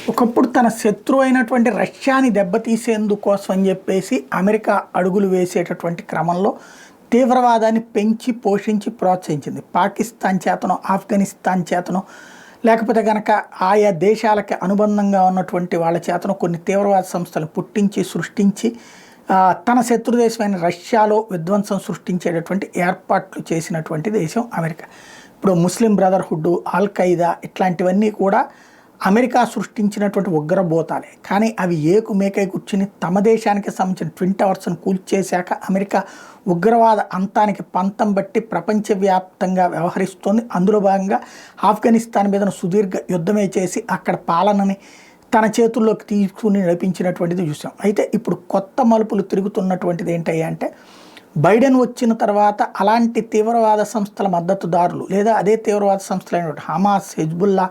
ఒకప్పుడు తన శత్రువు అయినటువంటి రష్యాని దెబ్బతీసేందుకోసం అని చెప్పేసి అమెరికా అడుగులు వేసేటటువంటి క్రమంలో తీవ్రవాదాన్ని పెంచి పోషించి ప్రోత్సహించింది. పాకిస్తాన్ చేతనో ఆఫ్ఘనిస్తాన్ చేతనో లేకపోతే కనుక ఆయా దేశాలకి అనుబంధంగా ఉన్నటువంటి వాళ్ళ చేతనో కొన్ని తీవ్రవాద సంస్థలు పుట్టించి సృష్టించి తన శత్రు దేశమైన రష్యాలో విధ్వంసం సృష్టించేటటువంటి ఏర్పాట్లు చేసినటువంటి దేశం అమెరికా. ఇప్పుడు ముస్లిం బ్రదర్హుడ్, అల్ ఖైదా ఇట్లాంటివన్నీ కూడా అమెరికా సృష్టించినటువంటి ఉగ్రబోతాలే. కానీ అవి ఏకుమేకై కూర్చుని తమ దేశానికి సంబంధించిన ట్విన్ టవర్స్ను కూల్చేశాక అమెరికా ఉగ్రవాద అంతానికి పంతం బట్టి ప్రపంచవ్యాప్తంగా వ్యవహరిస్తోంది. అందులో భాగంగా ఆఫ్ఘనిస్తాన్ మీద సుదీర్ఘ యుద్ధమే చేసి అక్కడ పాలనని తన చేతుల్లోకి తీసుకుని నడిపించినటువంటిది చూసాం. అయితే ఇప్పుడు కొత్త మలుపులు తిరుగుతున్నటువంటిది ఏంటంటే బైడెన్ వచ్చిన తర్వాత అలాంటి తీవ్రవాద సంస్థల మద్దతుదారులు లేదా అదే తీవ్రవాద సంస్థలైనటువంటి హమాస్, హెజ్బుల్లా,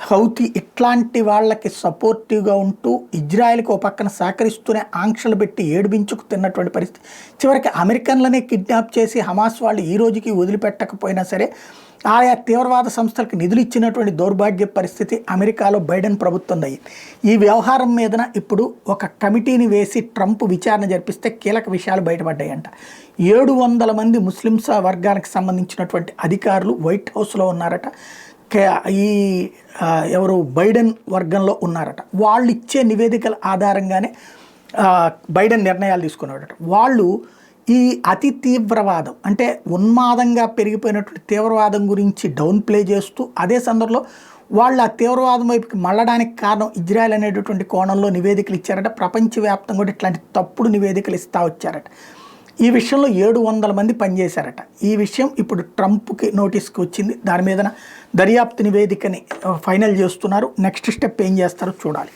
హౌతీ ఇట్లాంటి వాళ్ళకి సపోర్టివ్గా ఉంటూ ఇజ్రాయెల్కి ఒక పక్కన సహకరిస్తూనే ఆంక్షలు పెట్టి ఏడుబించుకు తిన్నటువంటి పరిస్థితి. చివరికి అమెరికన్లనే కిడ్నాప్ చేసి హమాస్ వాళ్ళు ఈ రోజుకి వదిలిపెట్టకపోయినా సరే ఆయా తీవ్రవాద సంస్థలకు నిధులు ఇచ్చినటువంటి దౌర్భాగ్య పరిస్థితి అమెరికాలో బైడెన్ ప్రభుత్వం అయ్యింది. ఈ వ్యవహారం మీదన ఇప్పుడు ఒక కమిటీని వేసి ట్రంప్ విచారణ జరిపిస్తే కీలక విషయాలు బయటపడ్డాయంట. 700 మంది ముస్లిమ్స్ వర్గానికి సంబంధించినటువంటి అధికారులు వైట్ హౌస్లో ఉన్నారట. ఈ ఎవరు బైడెన్ వర్గంలో ఉన్నారట. వాళ్ళు ఇచ్చే నివేదికల ఆధారంగానే బైడెన్ నిర్ణయాలు తీసుకున్నారట. వాళ్ళు ఈ అతి తీవ్రవాదం అంటే ఉన్మాదంగా పెరిగిపోయినటువంటి తీవ్రవాదం గురించి డౌన్ ప్లే చేస్తూ అదే సందర్భంలో వాళ్ళు ఆ తీవ్రవాదం వైపుకి మళ్ళడానికి కారణం ఇజ్రాయెల్ అనేటటువంటి కోణంలో నివేదికలు ఇచ్చారట. ప్రపంచవ్యాప్తంగా కూడా ఇట్లాంటి తప్పుడు నివేదికలు ఇస్తూ వచ్చారట. ఈ విషయంలో 700 మంది పనిచేశారట. ఈ విషయం ఇప్పుడు ట్రంప్కి నోటీస్కి వచ్చింది. దాని మీద దర్యాప్తు నివేదికని ఫైనల్ చేస్తున్నారు. నెక్స్ట్ స్టెప్ ఏం చేస్తారో చూడాలి.